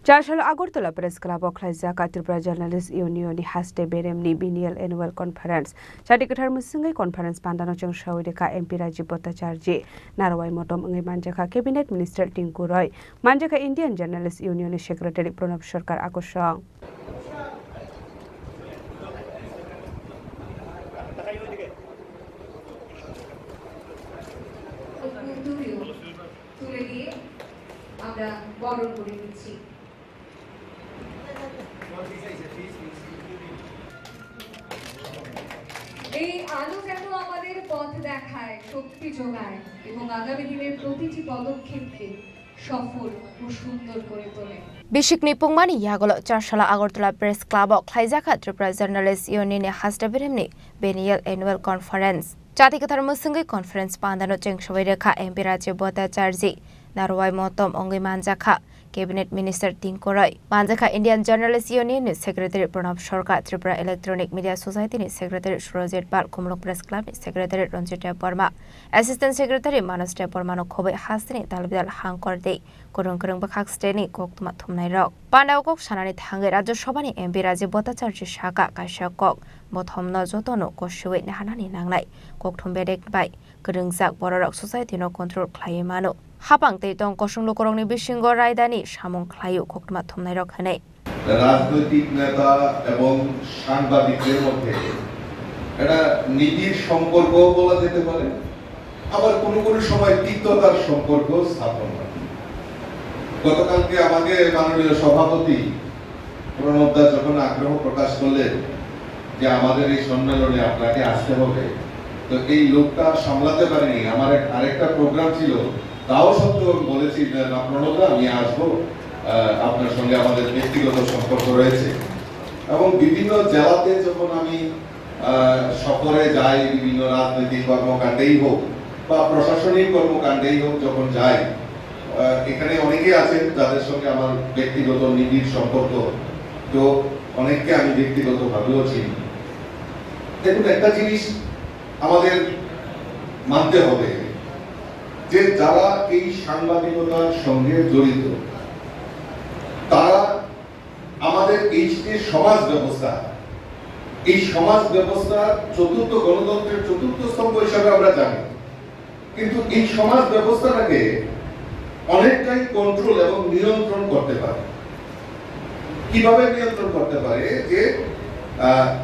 Charshal Agortola Press Club Oklaizaka Tripura Journalist Union Haste Beremni Biennial Annual Conference. Chadikatar Musungai Conference Pandano Changshaudeka MP Rajiv Bhattacharjee Narawai Motom Ngai Manjaka Cabinet Minister Tinku Roy Manjaka Indian Journalist Union Secretary Pranab Sarkar Akosong. আমরা বরণ করে নিচ্ছি। এই আলো যেন আমাদের পথ দেখায়, শক্তি যোগায় এবং আগামী দিনের প্রতিটি পদক্ষেপকে সফল ও সুন্দর করে তোলে। Bishik Nipungmani Yagolo Charshala Agortola Press Club Oklaizaka Tripura Journalist Union Haste Beremni Biennial Annual Conference. Chadikatar Musungai Conference Pandano Changshaudeka MP Rajiv Bhattacharjee Narawai Motom Ngai Manjaka Cabinet Minister Tinku Roy Manjaka Indian Journalist Union Secretary Pranab Sarkar Tripura Electronic Media Society Secretary Surojit Pal Kumlok Press Club Secretary Ranjit Deborma Assistant Secretary Manas Deborma Khobe Hastini Talbidal Hankor Dei Kurung Kurung Bakhak Steni Koktuma Thumnai Rok Pandao Kok Sanani Thangai Rajya Sabhani MP Rajiv Bhattacharjee Shaka Kaisha Kok Bothomno Jotono Koshuwe Nahanani Nangnai Kokthum Bedek Bai Kurungjak Bororok Society no Control Khlaimano Hapang Teitong Kosung Lokorongni Bishingo Raidani Samung Khlayu Kokthuma Thumnai Rok Hanei রাজনৈতিক নেতা এবং সাংবাদিকদের মধ্যে এটা নীতির সম্পর্ক বলা যেতে পারে, আবার কোনো কোনো সময় তিক্ততার সম্পর্ক স্থাপন হয়। গতকালকে আমাদের মাননীয় সভাপতি প্রণব দা যখন আগ্রহ প্রকাশ করলেন যে আমাদের এই সম্মেলনে আপনাকে আসতে হবে, তো এই লোকটা সামলাতে পারেনি। আমার আরেকটা প্রোগ্রাম ছিল, তাও সত্ত্বেও বলেছি যে না প্রণব দা আমি আসবো, আপনার সঙ্গে আমাদের ব্যক্তিগত সম্পর্ক রয়েছে। এবং বিভিন্ন জেলাতে যখন আমি সফরে যাই, বিভিন্ন রাজনৈতিক কর্মকাণ্ডেই হোক বা প্রশাসনিক কর্মকাণ্ডেই হোক, যখন যাই এখানে অনেকেই আছেন যাদের সঙ্গে আমার ব্যক্তিগত নিবিড় সম্পর্ক, তো অনেককে আমি ব্যক্তিগতভাবেও চিনি। দেখুন, একটা জিনিস আমাদের মানতে হবে যে যারা এই সাংবাদিকতার সঙ্গে জড়িত তারা আমাদের এই যে সমাজ ব্যবস্থা, এই সমাজ ব্যবস্থার চতুর্থ গণতন্ত্রের চতুর্থ স্তম্ভ হিসাবে আমরা জানি, কিন্তু এই সমাজ ব্যবস্থাটাকে অনেকটাই কন্ট্রোল এবং নিয়ন্ত্রণ করতে পারে। কিভাবে নিয়ন্ত্রণ করতে পারে? যে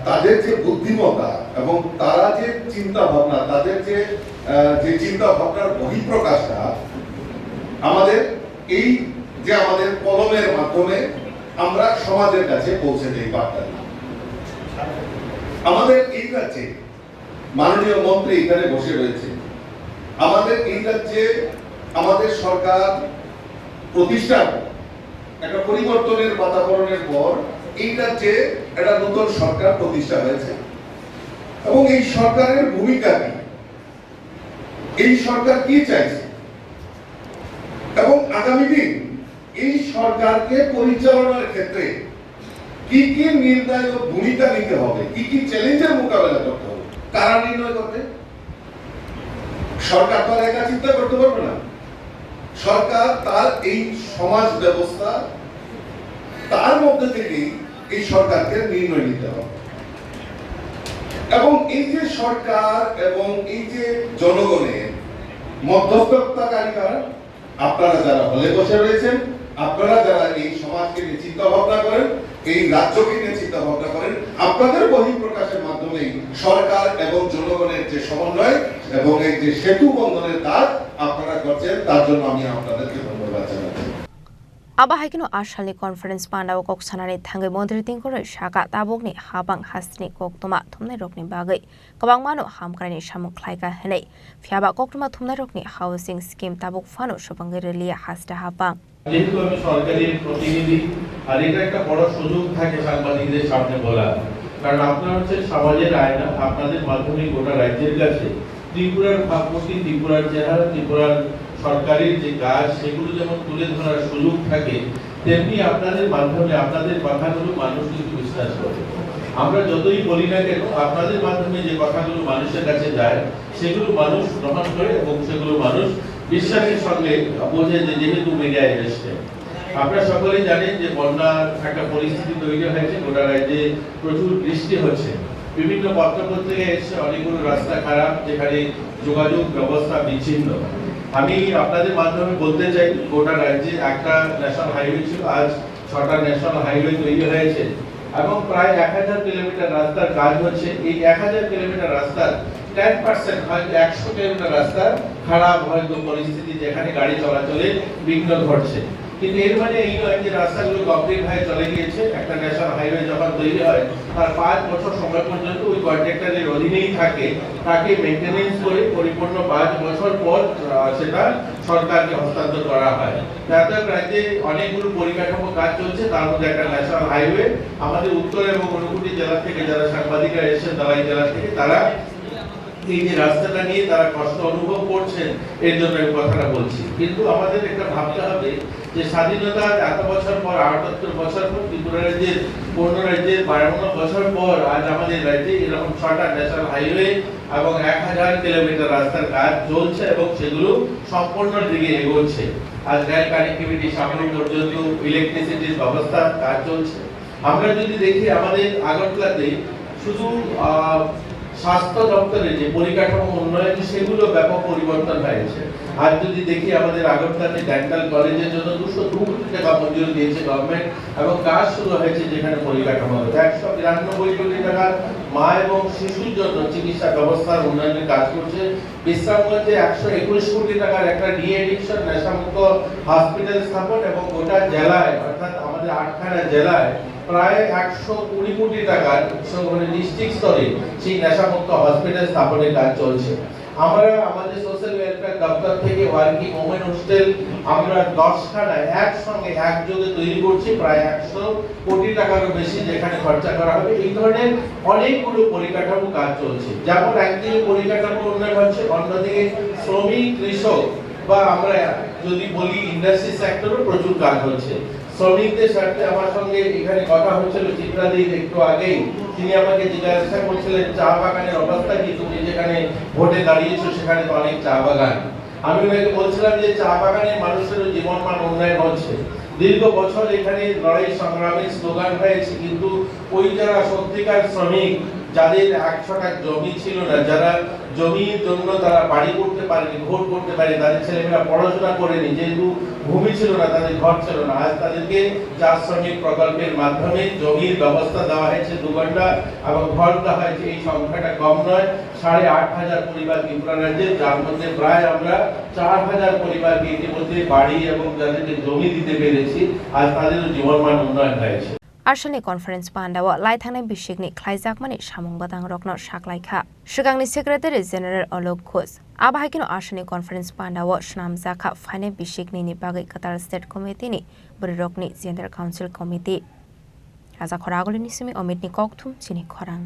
তাদের যে বুদ্ধিমত্তা এবং তারা যে চিন্তা ভাবনা, তাদের যে চিন্তা ভাবনার বহিঃপ্রকাশটা আমাদের এই যে আমাদের কলমের মাধ্যমে আমরা সমাজের কাছে পৌঁছে দেই বার্তা। আমাদের এই রাজ্যে মাননীয় মন্ত্রী এখানে বসে রয়েছে, আমাদের এই রাজ্যে আমাদের সরকার প্রতিষ্ঠার একটা পরিবর্তনের বাতাবরণের পর এই রাজ্যে একটা নতুন সরকার প্রতিষ্ঠা হয়েছে এবং এই সরকারের ভূমিকা কি, এই সরকার কি চাইছে এবং আগামী দিন এই সরকারকে পরিচালনার ক্ষেত্রে কি কি নির্ণায়ক ভূমিকা নিতে হবে, কি কি চ্যালেঞ্জের মোকাবেলা করতে হবে, কারা নির্ণয় করবে? সরকার তো একা চিন্তা করতে পারবে না। সরকার তার এই সমাজ ব্যবস্থা তার মধ্যে থেকেই এই সরকারকে নির্ণয় নিতে হবে। এবং এই যে সরকার এবং এই যে জনগণের মধ্যস্থতাকারী কারা? আপনারা যারা হলে বসে রয়েছেন, আপনারা যারা এই সমাজকে নিয়ে চিন্তা ভাবনা করেন, এই রাজ্যকে নিয়ে চিন্তা ভাবনা করেন, আপনাদের বহিঃপ্রকাশের মাধ্যমে সরকার এবং জনগণের যে সমন্বয় এবং এই যে সেতু বন্ধনের কাজ আপনারা করছেন, তার জন্য আমি আপনাদেরকে ধন্যবাদ জানাচ্ছি। Abahakino Ashalni Conference Pandao Kok Sanani Thangai Montri Tinkore Shaka Tabokni Habang Hastni Koktuma Thumnai Rokni Bagai Kabang Mano Hamkrani Shamuk Khlaika Henei Fiaba Koktuma Thumnai Rokni Housing Scheme Tabuk Fano Shobangirelia Hasta Habang যেহেতু আমি সরকারি প্রতিনিধি, আর এটা একটা বড় সুযোগ থাকে সাংবাদিকদের সামনে বলা, কারণ আপনারা হচ্ছে সমাজের আয়না। আপনাদের মাধ্যমে গোটা রাজ্যের কাছে ত্রিপুরার ভাবমূর্তি, ত্রিপুরার চেহারা, ত্রিপুরার সরকারের যে কাজ সেগুলো যেমন তুলে ধরার সুযোগ থাকে, তেমনি আপনাদের মাধ্যমে আপনাদের কথাগুলো মানুষ কিন্তু বিশ্বাস করে। আমরা যতই বলি না কেন, আপনাদের মাধ্যমে যে কথাগুলো মানুষের কাছে যায় সেগুলো মানুষ গ্রহণ করে এবং সেগুলো মানুষ বিশ্বাসের সঙ্গে বোঝে যে যেহেতু মিডিয়ায় এসছে। আপনারা সকলেই জানেন যে বন্যার একটা পরিস্থিতি তৈরি হয়েছে, গোটা রাজ্যে প্রচুর বৃষ্টি হচ্ছে। বিভিন্ন পত্রপত্রিকায় এসে অনেকগুলো রাস্তা খারাপ, যেখানে যোগাযোগ ব্যবস্থা বিচ্ছিন্ন। আমি আপনাদের মাধ্যমে বলতে চাই, গোটা রাজ্যে একটা ন্যাশনাল হাইওয়ে ছিল, আজ 6টা ন্যাশনাল হাইওয়ে তৈরি হয়েছে এবং প্রায় 1000 কিলোমিটার রাস্তার কাজ হচ্ছে। এই 1000 কিলোমিটার রাস্তার 10% হয়তো 100 কিলোমিটার রাস্তা খারাপ হয়তো পরিস্থিতি, যেখানে গাড়ি চলাচলে বিঘ্ন ঘটছে। কিন্তু এর মানে এই নয় যে রাস্তাগুলো কমপ্লিট হয়ে চলে গিয়েছে। একটা ন্যাশনাল হাইওয়ে যখন তৈরি হয় তার 5 বছর সময় পর্যন্ত ওই কন্ট্রাক্টরের অধীনেই থাকে, তাকে মেইনটেনেন্স করে পরিপূর্ণ 5 বছর পর সেটা সরকারকে হস্তান্তর করা হয়। যাতে রাজ্যে অনেকগুলো পরিকাঠামো কাজ চলছে, তার মধ্যে একটা ন্যাশনাল হাইওয়ে। আমাদের উত্তর এবং ঊনকোটি জেলা থেকে যারা সাংবাদিকরা এসেছেন, দালাই জেলা থেকে, তারা এই যে রাস্তাটা নিয়ে তারা কষ্ট অনুভব করছেন, এর জন্য এই কথাটা বলছি। কিন্তু আমাদের একটা ভাবতে হবে যে স্বাধীনতার এত বছর পর, 78 বছর পর, ত্রিপুরা রাজ্যের 15 রাজ্যের 52 বছর পর আজ আমাদের রাজ্যে এরকম 6টা ন্যাশনাল হাইওয়ে এবং 1000 কিলোমিটার রাস্তার কাজ চলছে এবং সেগুলো সম্পূর্ণ দিকে এগোচ্ছে। আজ রেল কানেক্টিভিটি সামনে পর্যন্ত ইলেকট্রিসিটির ব্যবস্থা কাজ চলছে। আমরা যদি দেখি আমাদের আগরতলাতে শুধু স্বাস্থ্য দপ্তরের যে পরিকাঠামো উন্নয়ন, সেগুলো ব্যাপক পরিবর্তন হয়েছে। আর যদি দেখি আমাদের আগরতলাতে ডেন্টাল কলেজের জন্য 202 কোটি টাকা মঞ্জুর দিয়েছে গভর্নমেন্ট এবং কাজ শুরু হয়েছে, যেখানে পরিকাঠামো 192 কোটি টাকা মা এবং শিশুর জন্য চিকিৎসা ব্যবস্থার উন্নয়নের কাজ করছে। বিশ্রামগঞ্জে 121 কোটি টাকার একটা ডি এডিকশন নেশামুক্ত হসপিটাল স্থাপন এবং গোটা জেলায়, অর্থাৎ আমাদের 8খানা জেলায় প্রায় 120 কোটি টাকার ডিস্ট্রিক্ট স্তরে সেই নেশামুক্ত হসপিটাল স্থাপনের কাজ চলছে। আমরা আমাদের সোশ্যাল ওয়েলফেয়ার দপ্তর থেকে ওয়ার্কিং ওমেন হোস্টেল আমরা 10খানায় একসঙ্গে একযোগে তৈরি করছি, প্রায় 100 কোটি টাকারও বেশি, যেখানে খরচা করা হবে। এই ধরনের অনেকগুলো পরিকাঠামো কাজ চলছে। যেমন একদিকে পরিকাঠামো উন্নয়ন হচ্ছে, অন্যদিকে শ্রমিক, কৃষক বা আমরা যদি বলি ইন্ডাস্ট্রি সেক্টরও প্রচুর কাজ হচ্ছে। শ্রমিকদের স্বার্থে আমার সঙ্গে এখানে কথা হচ্ছিল চিত্রাদির একটু আগেই, তিনি আমাকে জিজ্ঞাসা করছিলেন চা বাগানের অবস্থা কি, তুমি যেখানে ভোটে দাঁড়িয়েছো সেখানে তো অনেক চা বাগান। আমি ওনাকে বলছিলাম যে চা বাগানে মানুষের জীবনমান উন্নয়ন হচ্ছে। দীর্ঘ বছর এখানে লড়াই সংগ্রামের স্লোগান হয়েছে, কিন্তু ওই যারা সত্যিকার শ্রমিক, যাদের 1 ছটা জমি ছিল না, যারা জমির জন্য তারা বাড়ি করতে পারেনি, ভোট করতে পারেনি, তাদের ছেলেমেয়েরা পড়াশোনা করেনি, যেহেতু ভূমি ছিল না, তাদের ঘর ছিল না, আজ তাদেরকে চা শ্রমিক প্রকল্পের মাধ্যমে জমির ব্যবস্থা দেওয়া হয়েছে 2 ঘন্টা এবং ঘর দেওয়া হয়েছে। এই সংখ্যাটা কম নয়, 8500 পরিবার ত্রিপুরা রাজ্যে, যার মধ্যে প্রায় আমরা 4000 পরিবারকে ইতিমধ্যে বাড়ি এবং যাদেরকে জমি দিতে পেরেছি, আজ তাদেরও জীবনমান উন্নয়ন হয়েছে। आरसनि कन्फारेन्स पान्डाव लाइथांनाय बिसिकनि ख्लाइजाकमानि सामुं बादां रकनो साख्लायखा सिगांनि सेक्रेटारि जेनेरेल अलोक घोष आबाहायकिनो आरसनि कन्फारेन्स पान्डाव स्नामजाखा फाइनाय बिसिकनि बागै कतार स्टेट कमिटिनि बरिरकनि जेनेरेल काउन्सिल कमिटि राजा खरागलिनि सिमी अमितनि कक्थुम चिनि खरां।